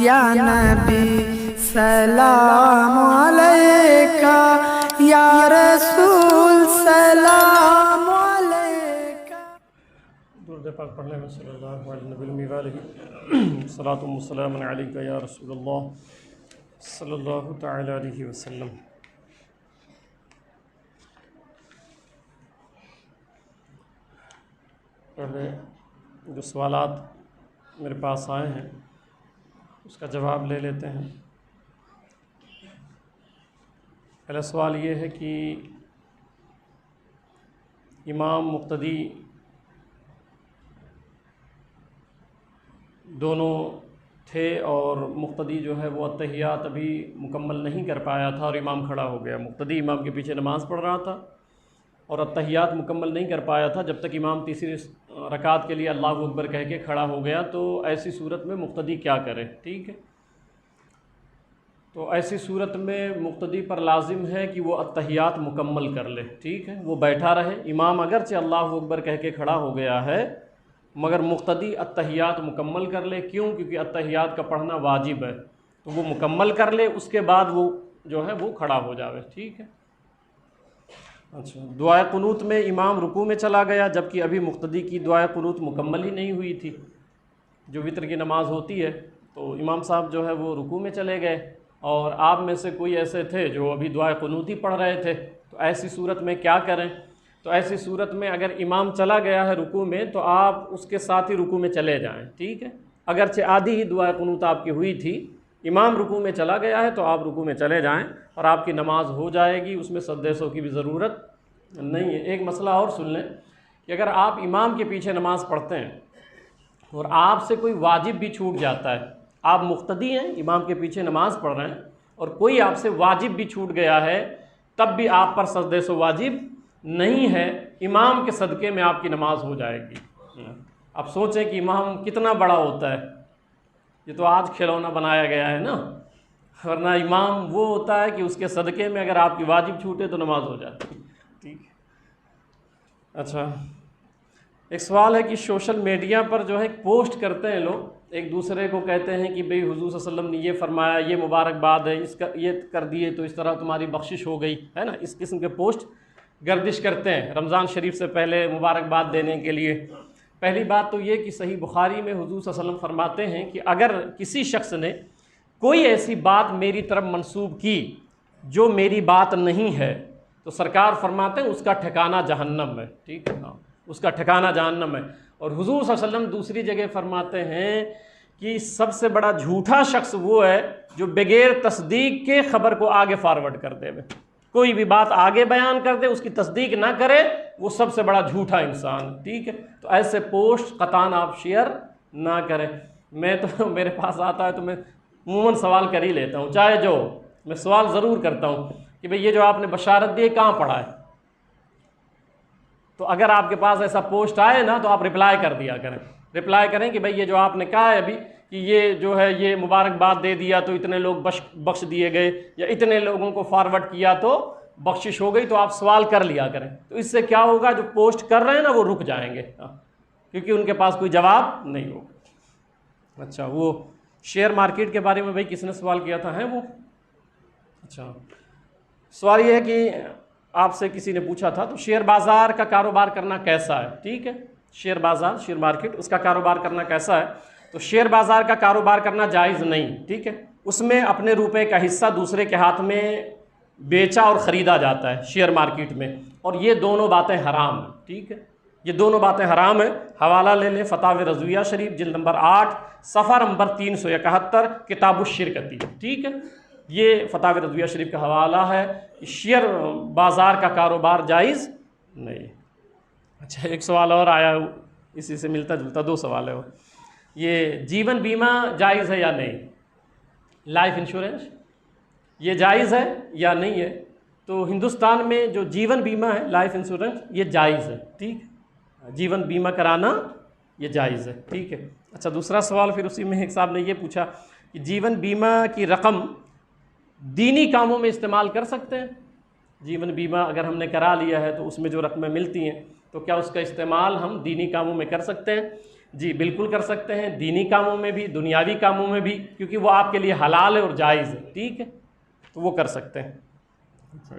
یا نبی سلام علیکہ، یا رسول سلام علیکہ۔ درود پاک پڑھنے میں صلی اللہ علیہ نبی الامی وآلہ صلاۃ و سلام علیکہ یا رسول اللہ صلی اللہ تعالی علیہ وسلم۔ پہلے جو سوالات میرے پاس آئے ہیں اس کا جواب لے لیتے ہیں۔ پہلا سوال یہ ہے کہ امام مقتدی دونوں تھے اور مقتدی جو ہے وہ اتحیات ابھی مکمل نہیں کر پایا تھا اور امام کھڑا ہو گیا۔ مقتدی امام کے پیچھے نماز پڑھ رہا تھا اور اتحیات مکمل نہیں کر پایا تھا جب تک امام تیسری رکعت کے لیے اللہ اکبر کہہ کے کھڑا ہو گیا۔ تو ایسی صورت میں مقتدی کیا کرے؟ ٹھیک ہے، تو ایسی صورت میں مقتدی پر لازم ہے کہ وہ اتحیات مکمل کر لے۔ ٹھیک ہے، وہ بیٹھا رہے، امام اگرچہ اللہ اکبر کہہ کے کھڑا ہو گیا ہے مگر مقتدی اتحیات مکمل کر لے۔ کیوں؟ کیونکہ اتحیات کا پڑھنا واجب ہے، تو وہ مکمل کر لے، اس کے بعد وہ جو ہے وہ کھڑا ہو جاوے۔ ٹھیک ہے، اچھا، دعائے قنوت میں امام رکوع میں چلا گیا جبکہ ابھی مقتدی کی دعائے قنوت مکمل ہی نہیں ہوئی تھی۔ جو وطر کی نماز ہوتی ہے تو امام صاحب جو ہے وہ رکوع میں چلے گئے اور آپ میں سے کوئی ایسے تھے جو ابھی دعائے قنوت ہی پڑھ رہے تھے، تو ایسی صورت میں کیا کریں؟ تو ایسی صورت میں اگر امام چلا گیا ہے رکوع میں تو آپ اس کے ساتھ ہی رکوع میں چلے جائیں۔ ٹھیک ہے، اگرچہ آدھی ہی دعائے قنوت آپ کی ہوئی تھی، امام رکوع میں چلا گیا ہے تو آپ رکوع میں چلے جائیں اور آپ کی نماز ہو جائے گی، اس میں سجدے سو کی بھی ضرورت نہیں ہے۔ ایک مسئلہ اور سن لیں کہ اگر آپ امام کے پیچھے نماز پڑھتے ہیں اور آپ سے کوئی واجب بھی چھوٹ جاتا ہے، آپ مقتدی ہیں، امام کے پیچھے نماز پڑھ رہے ہیں اور کوئی آپ سے واجب بھی چھوٹ گیا ہے، تب بھی آپ پر سجدے سو واجب نہیں ہے، امام کے صدقے میں آپ کی نماز ہو جائے گی۔ اب سوچیں کہ امام کتنا بڑا ہوتا ہے، یہ تو آج کھلونا بنایا گیا ہے نا، ورنہ امام وہ ہوتا ہے کہ اس کے صدقے میں اگر آپ کی واجب چھوٹے تو نماز ہو جاتی ہے۔ ٹھیک ہے، اچھا، ایک سوال ہے کہ سوشل میڈیا پر جو ہے پوسٹ کرتے ہیں لوگ، ایک دوسرے کو کہتے ہیں کہ بھئی حضور صلی اللہ علیہ وسلم نے یہ فرمایا، یہ مبارکباد ہے، اس کا یہ کر دیے تو اس طرح تمہاری بخشش ہو گئی ہے نا، اس قسم کے پوسٹ گردش کرتے ہیں رمضان شریف سے پہلے مبارکباد دینے کے لیے۔ پہلی بات تو یہ کہ صحیح بخاری میں حضور صلی اللہ علیہ وسلم فرماتے ہیں کہ اگر کسی شخص نے کوئی ایسی بات میری طرف منسوب کی جو میری بات نہیں ہے تو سرکار فرماتے ہیں اس کا ٹھکانہ جہنم ہے۔ ٹھیک ہے، اس کا ٹھکانہ جہنم ہے۔ اور حضور صلی اللہ علیہ وسلم دوسری جگہ فرماتے ہیں کہ سب سے بڑا جھوٹا شخص وہ ہے جو بغیر تصدیق کے خبر کو آگے فارورڈ کر دے، کوئی بھی بات آگے بیان کر دے، اس کی تصدیق نہ کرے، وہ سب سے بڑا جھوٹا انسان۔ ٹھیک ہے، تو ایسے پوسٹ قطعاً آپ شیئر نہ کریں۔ میں تو میرے پاس آتا ہے تو میں عموماً سوال کر ہی لیتا ہوں، چاہے جو میں سوال ضرور کرتا ہوں کہ بھئی یہ جو آپ نے بشارت دی کہاں پڑھا ہے؟ تو اگر آپ کے پاس ایسا پوسٹ آئے نا تو آپ رپلائی کر دیا کریں، رپلائی کریں کہ بھئی یہ جو آپ نے کہا ہے ابھی کہ یہ جو ہے یہ مبارکباد دے دیا تو اتنے لوگ بخش دیے گئے، یا اتنے لوگوں کو فارورڈ کیا تو بخشش ہو گئی، تو آپ سوال کر لیا کریں۔ تو اس سے کیا ہوگا، جو پوسٹ کر رہے ہیں نا وہ رک جائیں گے، کیونکہ ان کے پاس کوئی جواب نہیں ہوگا۔ اچھا، وہ شیئر مارکیٹ کے بارے میں بھائی کس نے سوال کیا تھا، ہے وہ؟ اچھا، سوال یہ ہے کہ آپ سے کسی نے پوچھا تھا تو شیئر بازار کا کاروبار کرنا کیسا ہے؟ ٹھیک ہے، شیئر بازار، شیئر مارکیٹ، اس کا کاروبار کرنا کیسا ہے؟ تو شیئر بازار کا کاروبار کرنا جائز نہیں۔ ٹھیک ہے، اس میں اپنے روپے کا حصہ دوسرے کے ہاتھ میں بیچا اور خریدا جاتا ہے شیئر مارکیٹ میں، اور یہ دونوں باتیں حرام ہیں۔ ٹھیک ہے، یہ دونوں باتیں حرام ہیں۔ حوالہ لے لیں فتاوی رضویہ شریف جلد نمبر 8 صفحہ نمبر 371 کتاب الشرکتی۔ ٹھیک ہے، یہ فتاوی رضویہ شریف کا حوالہ ہے، شیئر بازار کا کاروبار جائز نہیں۔ اچھا، ایک سوال اور آیا ہے، اسی سے ملتا جلتا دو سوال ہے وہ، یہ جیون بیمہ جائز ہے یا نہیں؟ لائف انشورنس یہ جائز ہے یا نہیں ہے؟ تو ہندوستان میں جو جیون بیمہ ہے، لائف انشورنس، یہ جائز ہے۔ ٹھیک، جیون بیمہ کرانا یہ جائز ہے۔ ٹھیک ہے، اچھا، دوسرا سوال پھر اسی میں ایک صاحب نے یہ پوچھا کہ جیون بیمہ کی رقم دینی کاموں میں استعمال کر سکتے ہیں؟ جیون بیمہ اگر ہم نے کرا لیا ہے تو اس میں جو رقمیں ملتی ہیں تو کیا اس کا استعمال ہم دینی کاموں میں کر سکتے ہیں؟ جی بالکل کر سکتے ہیں، دینی کاموں میں بھی، دنیاوی کاموں میں بھی، کیونکہ وہ آپ کے لیے حلال ہے اور جائز ہے، ٹھیک ہے، تو وہ کر سکتے ہیں۔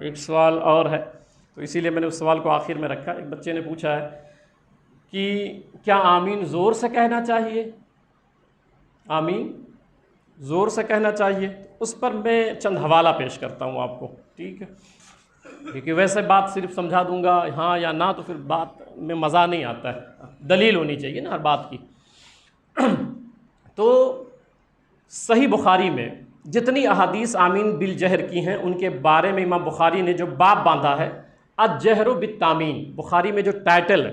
ایک سوال اور ہے تو اسی لیے میں نے اس سوال کو آخر میں رکھا۔ ایک بچے نے پوچھا ہے کہ کیا آمین زور سے کہنا چاہیے؟ آمین زور سے کہنا چاہیے؟ اس پر میں چند حوالہ پیش کرتا ہوں آپ کو، ٹھیک ہے، کیونکہ ویسے بات صرف سمجھا دوں گا ہاں یا نہ تو پھر بات میں مزہ نہیں آتا ہے، دلیل ہونی چاہیے نا ہر بات کی۔ تو صحیح بخاری میں جتنی احادیث آمین بالجہر کی ہیں ان کے بارے میں امام بخاری نے جو باب باندھا ہے الجہر بالتامین، بخاری میں جو ٹائٹل ہے،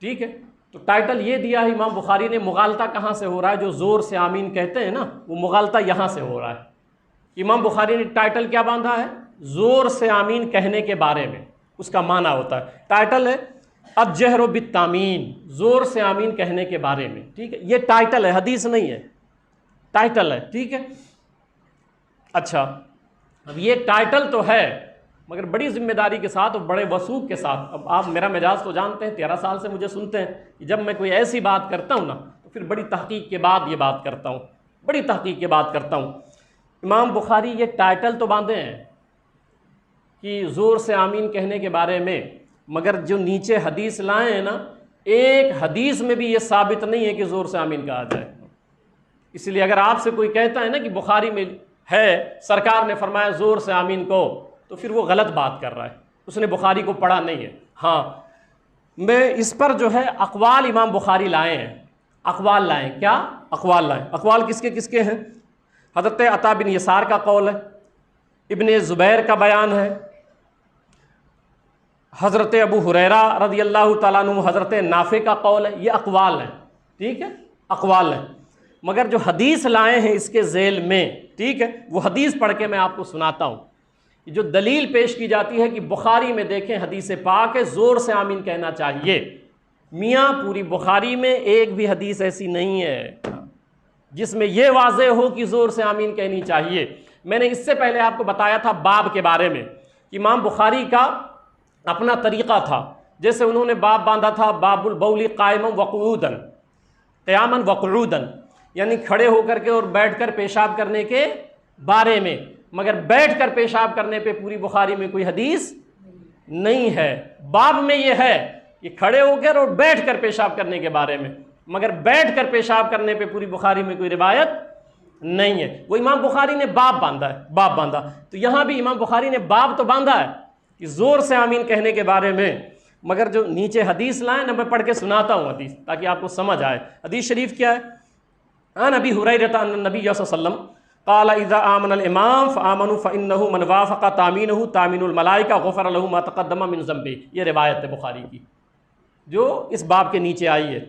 ٹھیک ہے، تو ٹائٹل یہ دیا ہے امام بخاری نے، مغالطہ کہاں سے ہو رہا ہے؟ جو زور سے آمین کہتے ہیں نا وہ مغالطہ یہاں سے ہو رہا ہے۔ امام بخاری نے ٹائٹل کیا باندھا ہے؟ زور سے آمین کہنے کے بارے میں، اس کا معنی ہوتا ہے، ٹائٹل ہے الجہر بالتامین، زور سے آمین کہنے کے بارے میں، ٹھیک ہے، یہ ٹائٹل ہے، حدیث نہیں ہے، ٹائٹل ہے، ٹھیک ہے۔ اچھا، اب یہ ٹائٹل تو ہے مگر بڑی ذمہ داری کے ساتھ اور بڑے وثوق کے ساتھ۔ اب آپ میرا مزاج تو جانتے ہیں، 13 سال سے مجھے سنتے ہیں کہ جب میں کوئی ایسی بات کرتا ہوں نا تو پھر بڑی تحقیق کے بعد یہ بات کرتا ہوں، بڑی تحقیق کے بعد کرتا ہوں۔ امام بخاری یہ ٹائٹل تو باندھے ہیں کہ زور سے آمین کہنے کے بارے میں، مگر جو نیچے حدیث لائے ہیں نا، ایک حدیث میں بھی یہ ثابت نہیں ہے کہ زور سے آمین کہا جائے۔ اس لیے اگر آپ سے کوئی کہتا ہے نا کہ بخاری میں ہے سرکار نے فرمایا زور سے آمین کو، تو پھر وہ غلط بات کر رہا ہے، اس نے بخاری کو پڑھا نہیں ہے۔ ہاں میں اس پر جو ہے اقوال امام بخاری لائے ہیں، اقوال لائیں، کیا اقوال لائیں؟ اقوال کس کے ہیں؟ حضرت عطا بن یسار کا قول ہے، ابن زبیر کا بیان ہے، حضرت ابو ہریرہ رضی اللہ تعالیٰ عنہ، حضرت نافع کا قول ہے، یہ اقوال ہیں، ٹھیک ہے، اقوال ہیں۔ مگر جو حدیث لائے ہیں اس کے ذیل میں، ٹھیک ہے، وہ حدیث پڑھ کے میں آپ کو سناتا ہوں۔ جو دلیل پیش کی جاتی ہے کہ بخاری میں دیکھیں حدیث پاک ہے زور سے آمین کہنا چاہیے، میاں پوری بخاری میں ایک بھی حدیث ایسی نہیں ہے جس میں یہ واضح ہو کہ زور سے آمین کہنی چاہیے۔ میں نے اس سے پہلے آپ کو بتایا تھا باب کے بارے میں کہ امام بخاری کا اپنا طریقہ تھا، جیسے انہوں نے باب باندھا تھا باب البول قائما وقعودا، قیاما وقعودا، یعنی کھڑے ہو کر کے اور بیٹھ کر پیشاب کرنے کے بارے میں، مگر بیٹھ کر پیشاب کرنے پہ پوری بخاری میں کوئی حدیث نہیں ہے۔ باب میں یہ ہے کہ کھڑے ہو کر اور بیٹھ کر پیشاب کرنے کے بارے میں، مگر بیٹھ کر پیشاب کرنے پہ پوری بخاری میں کوئی روایت نہیں ہے۔ وہ امام بخاری نے باب باندھا ہے، باب باندھا، تو یہاں بھی امام بخاری نے باب تو باندھا ہے کہ زور سے آمین کہنے کے بارے میں، مگر جو نیچے حدیث لائیں نا میں پڑھ کے سناتا ہوں حدیث تاکہ آپ کو سمجھ آئے۔ حدیث شریف کیا ہے؟ عن ابی ہریرہ ان النبی صلی اللہ علیہ وسلم قال اذا آمن الامام فآمنوا فإنه من وافق تامینه تامین الملائکہ غفر له ما تقدم من ذنبہ، یہ روایت ہے بخاری کی جو اس باب کے نیچے آئی ہے۔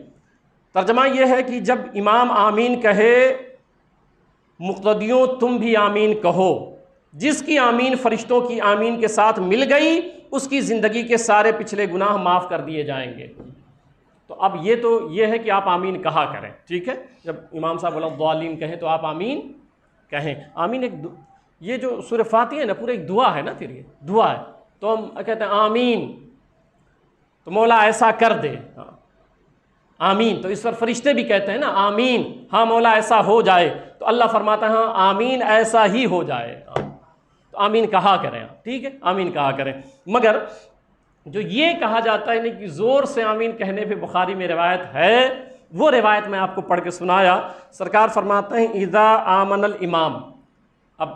ترجمہ یہ ہے کہ جب امام آمین کہے مقتدیوں تم بھی آمین کہو، جس کی آمین فرشتوں کی آمین کے ساتھ مل گئی اس کی زندگی کے سارے پچھلے گناہ معاف کر دیے جائیں گے۔ تو اب یہ ہے کہ آپ آمین کہا کریں، ٹھیک ہے، جب امام صاحب الضالین کہیں تو آپ آمین کہیں۔ آمین ایک یہ جو سورہ فاتحہ ہے نا پورا ایک دعا ہے نا، پھر یہ دعا ہے تو ہم کہتے ہیں آمین، تو مولا ایسا کر دے، آمین، تو اس پر فرشتے بھی کہتے ہیں نا آمین، ہاں مولا ایسا ہو جائے، تو اللہ فرماتا ہے ہاں آمین ایسا ہی ہو جائے، تو آمین کہا کریں، ٹھیک ہے، آمین کہا کریں۔ مگر جو یہ کہا جاتا ہے کہ زور سے آمین کہنے پہ بخاری میں روایت ہے، وہ روایت میں آپ کو پڑھ کے سنایا۔ سرکار فرماتے ہیں اذا آمن الامام، اب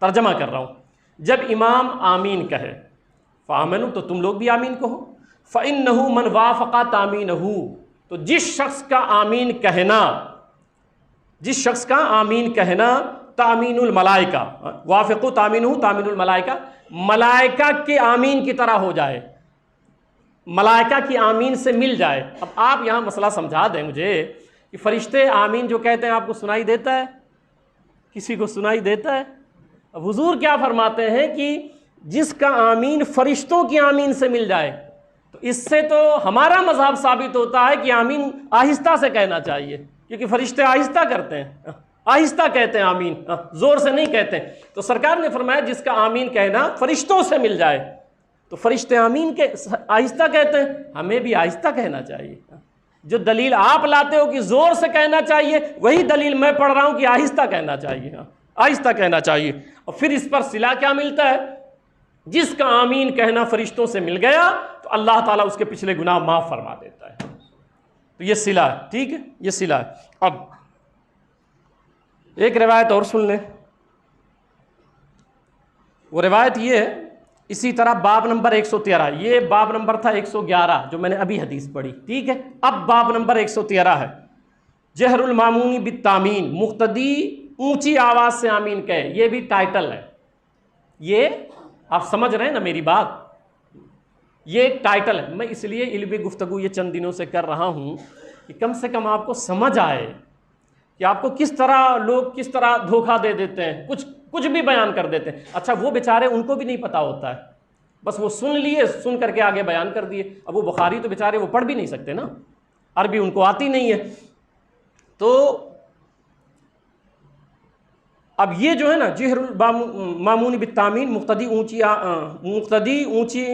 ترجمہ کر رہا ہوں، جب امام آمین کہے فآمنوا، تو تم لوگ بھی آمین کہو، فإنہ من وافق تامینہ، تو جس شخص کا آمین کہنا تامین الملائکہ، وافقوا تامینہ تامین الملائکہ، ملائکہ کے آمین کی طرح ہو جائے، ملائکہ کی آمین سے مل جائے۔ اب آپ یہاں مسئلہ سمجھا دیں مجھے کہ فرشتے آمین جو کہتے ہیں آپ کو سنائی دیتا ہے؟ کسی کو سنائی دیتا ہے؟ اب حضور کیا فرماتے ہیں کہ جس کا آمین فرشتوں کی آمین سے مل جائے، تو اس سے تو ہمارا مذہب ثابت ہوتا ہے کہ آمین آہستہ سے کہنا چاہیے، کیونکہ فرشتے آہستہ کرتے ہیں، آہستہ کہتے ہیں آمین، زور سے نہیں کہتے ہیں۔ تو سرکار نے فرمایا جس کا آمین کہنا فرشتوں سے مل جائے، تو فرشتے آمین کے آہستہ کہتے ہیں، ہمیں بھی آہستہ کہنا چاہیے۔ جو دلیل آپ لاتے ہو کہ زور سے کہنا چاہیے، وہی دلیل میں پڑھ رہا ہوں کہ آہستہ کہنا چاہیے، آہستہ کہنا چاہیے۔ اور پھر اس پر صلہ کیا ملتا ہے؟ جس کا آمین کہنا فرشتوں سے مل گیا تو اللہ تعالیٰ اس کے پچھلے گناہ معاف فرما دیتا ہے۔ تو یہ صلہ ہے، ٹھیک ہے، یہ صلہ ہے۔ اب ایک روایت اور سن لیں، وہ روایت یہ ہے، اسی طرح باب نمبر 113، یہ باب نمبر تھا 111 جو میں نے ابھی حدیث پڑھی، ٹھیک ہے۔ اب باب نمبر 113 ہے، جہر المامون بالتامین، مقتدی اونچی آواز سے آمین کہے، یہ بھی ٹائٹل ہے۔ یہ آپ سمجھ رہے ہیں نا میری بات، یہ ایک ٹائٹل ہے۔ میں اس لیے علمی گفتگو یہ چند دنوں سے کر رہا ہوں کہ کم سے کم آپ کو سمجھ آئے کہ آپ کو کس طرح لوگ کس طرح دھوکہ دے دیتے ہیں، کچھ بھی بیان کر دیتے ہیں۔ اچھا وہ بیچارے ان کو بھی نہیں پتہ ہوتا ہے، بس وہ سن لیے، سن کر کے آگے بیان کر دیے۔ اب وہ بخاری تو بیچارے وہ پڑھ بھی نہیں سکتے نا، عربی ان کو آتی نہیں ہے۔ تو اب یہ جو ہے نا جہر المامون بالتامین، مقتدی اونچی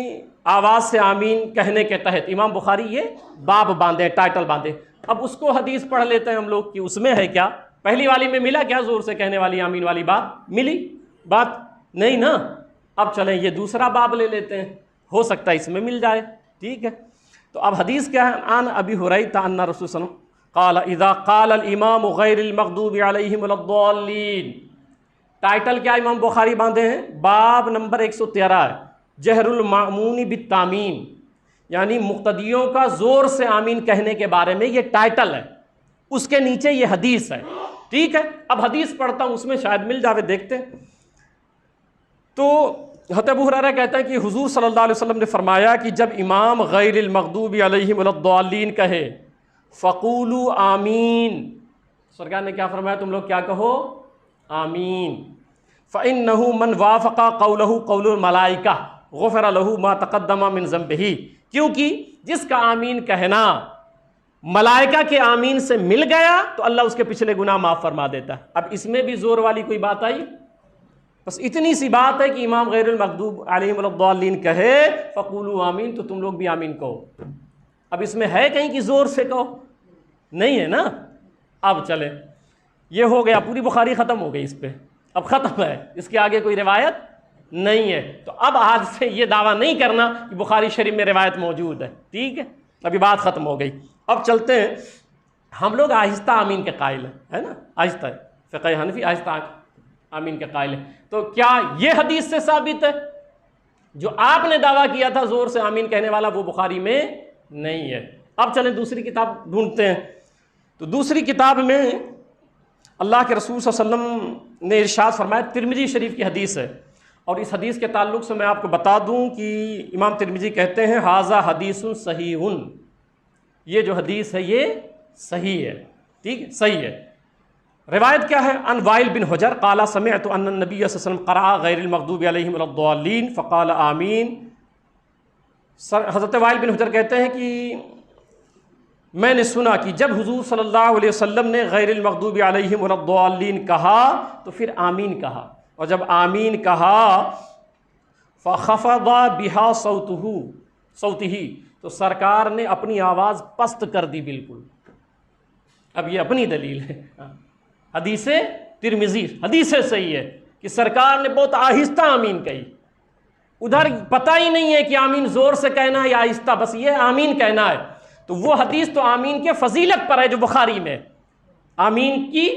آواز سے آمین کہنے کے تحت امام بخاری یہ باب باندھے، ٹائٹل باندھے۔ اب اس کو حدیث پڑھ لیتے ہیں ہم لوگ کہ اس میں ہے کیا؟ پہلی والی میں ملا کیا زور سے کہنے والی آمین والی بات؟ ملی بات نہیں نا۔ اب چلیں یہ دوسرا باب لے لیتے ہیں، ہو سکتا ہے اس میں مل جائے، ٹھیک ہے۔ تو اب حدیث کیا ہے؟ عن ابی ہریرہ ان رسول صلی اللہ علیہ وسلم قال اذا قال الامام غیر المغضوب علیہم ولا الضالین۔ ٹائٹل کیا امام بخاری باندھے ہیں؟ باب نمبر 113 ہے، جہر المامون بالتامین، یعنی مقتدیوں کا زور سے آمین کہنے کے بارے میں یہ ٹائٹل ہے، اس کے نیچے یہ حدیث ہے، ٹھیک ہے۔ اب حدیث پڑھتا ہوں، اس میں شاید مل جاوے، دیکھتے ہیں۔ تو حضرت ابو ہریرہ کہتا ہے کہ حضور صلی اللہ علیہ وسلم نے فرمایا کہ جب امام غیر المغضوب علیہم ولا الضالین کہے فقولوا آمین، سرکار نے کیا فرمایا؟ تم لوگ کیا کہو؟ آمین۔ فإنه من وافق قوله قول الملائکہ غفر له ما تقدم من ذنبہ، کیونکہ جس کا آمین کہنا ملائکہ کے آمین سے مل گیا تو اللہ اس کے پچھلے گناہ معاف فرما دیتا ہے۔ اب اس میں بھی زور والی کوئی بات آئی؟ بس اتنی سی بات ہے کہ امام غیر المغضوب علیہم ولا الضالین کہے فقولوا آمین تو تم لوگ بھی آمین کہو۔ اب اس میں ہے کہیں کہ زور سے کہو؟ نہیں ہے نا۔ اب چلیں، یہ ہو گیا، پوری بخاری ختم ہو گئی، اس پہ اب ختم ہے، اس کے آگے کوئی روایت نہیں ہے۔ تو اب آج سے یہ دعویٰ نہیں کرنا کہ بخاری شریف میں روایت موجود ہے، ٹھیک ہے۔ ابھی بات ختم ہو گئی، اب چلتے ہیں۔ ہم لوگ آہستہ آمین کے قائل ہیں، ہے نا، آہستہ ہے، فقہ حنفی آہستہ آمین کے قائل ہیں۔ تو کیا یہ حدیث سے ثابت ہے؟ جو آپ نے دعویٰ کیا تھا زور سے آمین کہنے والا، وہ بخاری میں نہیں ہے۔ اب چلیں دوسری کتاب ڈھونڈتے ہیں۔ تو دوسری کتاب میں اللہ کے رسول صلی اللہ علیہ وسلم نے ارشاد فرمایا، ترمذی شریف کی حدیث ہے، اور اس حدیث کے تعلق سے میں آپ کو بتا دوں کہ امام ترمذی کہتے ہیں ھذا حدیث صحیح، یہ جو حدیث ہے یہ صحیح ہے، ٹھیک ہے، صحیح ہے۔ روایت کیا ہے؟ ان وائل بن حجر قال سمعت ان النبی صلی اللہ علیہ وسلم قرأ غیر المغضوب علیہم ولا الضالین فقال آمین۔ حضرت وائل بن حجر کہتے ہیں کہ میں نے سنا کہ جب حضور صلی اللہ علیہ وسلم نے غیر المغضوب علیہم ولا الضالین کہا تو پھر آمین کہا، اور جب آمین کہا فخفض بها صوتہ تو سرکار نے اپنی آواز پست کر دی بالکل۔ اب یہ اپنی دلیل ہے، حدیث ترمذی، حدیث صحیح ہے کہ سرکار نے بہت آہستہ آمین کہی، ادھر پتہ ہی نہیں ہے کہ آمین زور سے کہنا ہے یا آہستہ، بس یہ آمین کہنا ہے۔ تو وہ حدیث تو آمین کے فضیلت پر ہے جو بخاری میں، آمین کی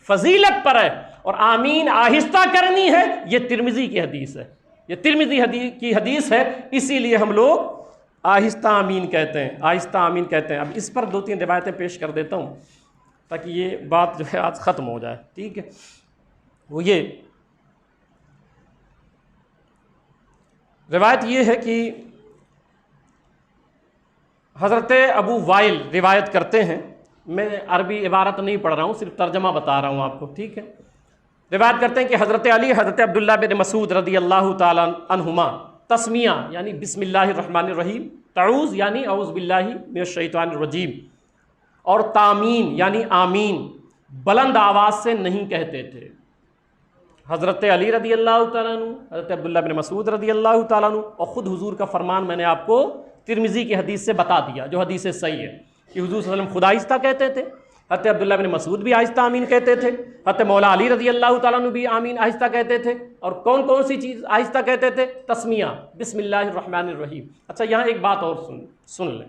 فضیلت پر ہے، اور آمین آہستہ کرنی ہے یہ ترمذی کی حدیث ہے، یہ ترمذی کی حدیث ہے، اسی لیے ہم لوگ آہستہ آمین کہتے ہیں، آہستہ آمین کہتے ہیں۔ اب اس پر دو تین روایتیں پیش کر دیتا ہوں تاکہ یہ بات جو ہے آج ختم ہو جائے، ٹھیک ہے۔ وہ یہ روایت یہ ہے کہ حضرت ابو وائل روایت کرتے ہیں، میں عربی عبارت نہیں پڑھ رہا ہوں، صرف ترجمہ بتا رہا ہوں آپ کو، ٹھیک ہے۔ روایت کرتے ہیں کہ حضرت علی حضرت عبداللہ بن مسعود رضی اللہ تعالیٰ عنہما تسمیہ یعنی بسم اللہ الرحمن الرحیم، تعوذ یعنی اعوذ باللہ من الشیطان الرجیم، اور تامین یعنی آمین بلند آواز سے نہیں کہتے تھے۔ حضرت علی رضی اللہ تعالیٰ عنہ، حضرت عبداللہ بن مسعود رضی اللہ تعالیٰ عنہ، اور خود حضور کا فرمان میں نے آپ کو ترمذی کی حدیث سے بتا دیا جو حدیث صحیح ہے کہ حضور صلی اللہ علیہ وسلم خود آہستہ کہتے تھے، حضرت عبداللہ بن مسعود بھی آہستہ آمین کہتے تھے، حضرت مولا علی رضی اللہ تعالیٰ عنہ بھی آمین آہستہ کہتے تھے، اور کون کون سی چیز آہستہ کہتے تھے؟ تسمیہ، بسم اللہ الرحمن الرحیم۔ اچھا یہاں ایک بات اور سن لیں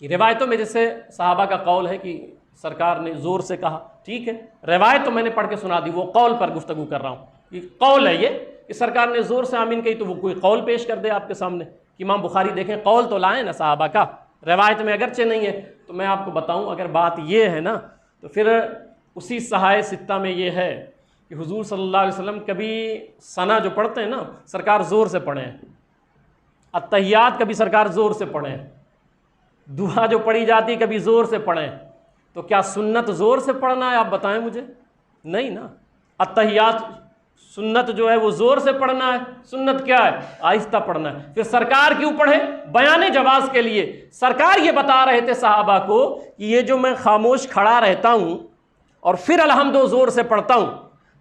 کہ روایتوں میں جیسے صحابہ کا قول ہے کہ سرکار نے زور سے کہا، ٹھیک ہے، روایت تو میں نے پڑھ کے سنا دی، وہ قول پر گفتگو کر رہا ہوں، یہ قول ہے یہ کہ سرکار نے زور سے آمین کہی، تو وہ کوئی قول پیش کر دے آپ کے سامنے کہ امام بخاری دیکھیں قول تو لائیں نا صحابہ کا، روایت میں اگرچہ نہیں ہے۔ تو میں آپ کو بتاؤں اگر بات یہ ہے نا تو پھر اسی صحائف ستہ میں یہ ہے کہ حضور صلی اللہ علیہ وسلم کبھی ثنا جو پڑھتے ہیں نا سرکار زور سے پڑھیں، التحیات کبھی سرکار زور سے پڑھیں، دعا جو پڑھی جاتی کبھی زور سے پڑھیں، تو کیا سنت زور سے پڑھنا ہے؟ آپ بتائیں مجھے، نہیں نا، التحیات سنت جو ہے وہ زور سے پڑھنا ہے، سنت کیا ہے؟ آہستہ پڑھنا ہے۔ پھر سرکار کیوں پڑھے؟ بیان جواز کے لیے۔ سرکار یہ بتا رہے تھے صحابہ کو کہ یہ جو میں خاموش کھڑا رہتا ہوں اور پھر الحمد و زور سے پڑھتا ہوں،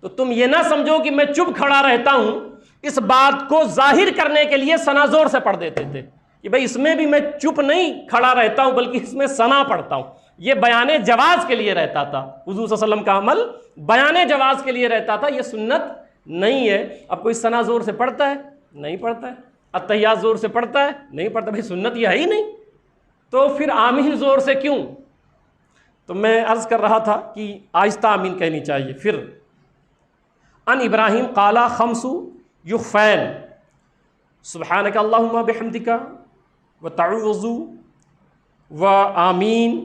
تو تم یہ نہ سمجھو کہ میں چپ کھڑا رہتا ہوں، اس بات کو ظاہر کرنے کے لیے ثنا زور سے پڑھ دیتے تھے کہ بھئی اس میں بھی میں چپ نہیں کھڑا رہتا ہوں بلکہ اس میں ثنا پڑھتا ہوں۔ یہ بیان جواز کے لیے رہتا تھا، حضور صلی اللہ علیہ وسلم کا عمل بیان جواز کے لیے رہتا تھا، یہ سنت نہیں ہے۔ اب کوئی ثنا زور سے پڑھتا ہے؟ نہیں پڑھتا ہے۔ التحیات زور سے پڑھتا ہے؟ نہیں پڑھتا۔ بھائی سنت یہ ہے ہی نہیں، تو پھر آمین زور سے کیوں؟ تو میں عرض کر رہا تھا کہ آہستہ آمین کہنی چاہیے۔ پھر ان ابراہیم قال خمس یخفین سبحانک اللہم بحمدک وتعوذ و آمین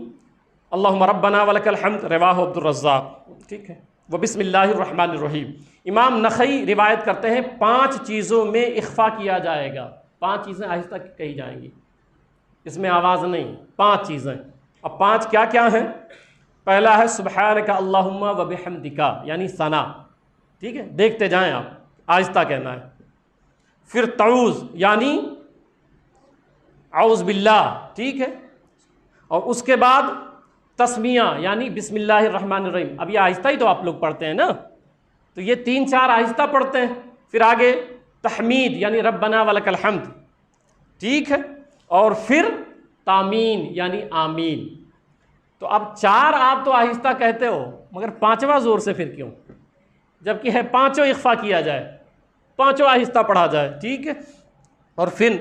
اللہم ربنا ولک الحمد، رواہ عبد الرزاق، ٹھیک ہے، وہ بسم اللہ الرحمن الرحیم۔ امام نخعی روایت کرتے ہیں 5 چیزوں میں اخفا کیا جائے گا، 5 چیزیں آہستہ کہی جائیں گی، اس میں آواز نہیں، 5 چیزیں۔ اب 5 کیا کیا ہیں؟ پہلا ہے سبحانک اللہم و بحمدک، یعنی ثنا، ٹھیک ہے، دیکھتے جائیں آپ، آہستہ کہنا ہے۔ پھر تعوذ یعنی اعوذ باللہ، ٹھیک ہے، اور اس کے بعد تسمیہ یعنی بسم اللہ الرحمن الرحیم۔ اب یہ آہستہ ہی تو آپ لوگ پڑھتے ہیں نا، تو یہ 3-4 آہستہ پڑھتے ہیں۔ پھر آگے تحمید یعنی ربنا ولک الحمد، ٹھیک ہے، اور پھر تامین یعنی آمین۔ تو اب 4 آپ تو آہستہ کہتے ہو، مگر 5واں زور سے پھر کیوں؟ جبکہ ہے 5 اخفا کیا جائے، 5 آہستہ پڑھا جائے، ٹھیک ہے۔ اور پھر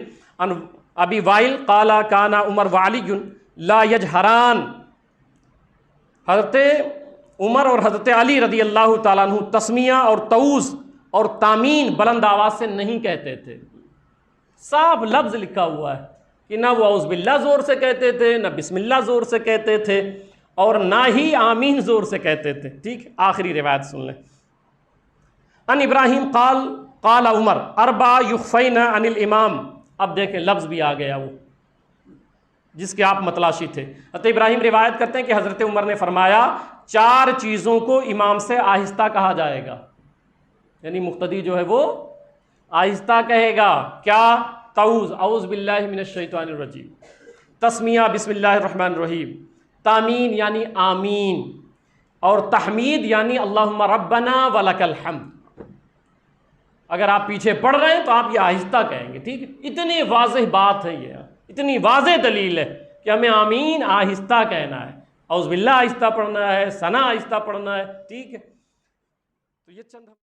ابی وائل قال کان عمر وعلی لا یجہران، حضرت عمر اور حضرت علی رضی اللہ تعالیٰ عنہ تسمیہ اور تعوذ اور تامین بلند آواز سے نہیں کہتے تھے۔ صاف لفظ لکھا ہوا ہے کہ نہ وہ اعوذ باللہ زور سے کہتے تھے، نہ بسم اللہ زور سے کہتے تھے، اور نہ ہی آمین زور سے کہتے تھے، ٹھیک ہے۔ آخری روایت سن لیں۔ ان ابراہیم قال عمر 4 یخفین عن الامام، اب دیکھیں لفظ بھی آ گیا وہ جس کے آپ متلاشی تھے۔ حضرت ابراہیم روایت کرتے ہیں کہ حضرت عمر نے فرمایا 4 چیزوں کو امام سے آہستہ کہا جائے گا، یعنی مقتدی جو ہے وہ آہستہ کہے گا۔ کیا؟ تعوذ اعوذ باللہ من الشیطان الرجیم، تسمیہ بسم اللہ الرحمن الرحیم، تامین یعنی آمین، اور تحمید یعنی اللہم ربنا ولک الحمد۔ اگر آپ پیچھے پڑھ رہے ہیں تو آپ یہ آہستہ کہیں گے، ٹھیک ہے۔ اتنی واضح بات ہے، یہ اتنی واضح دلیل ہے کہ ہمیں آمین آہستہ کہنا ہے، اعوذ باللہ آہستہ پڑھنا ہے، ثنا آہستہ پڑھنا ہے، ٹھیک ہے۔ تو یہ چند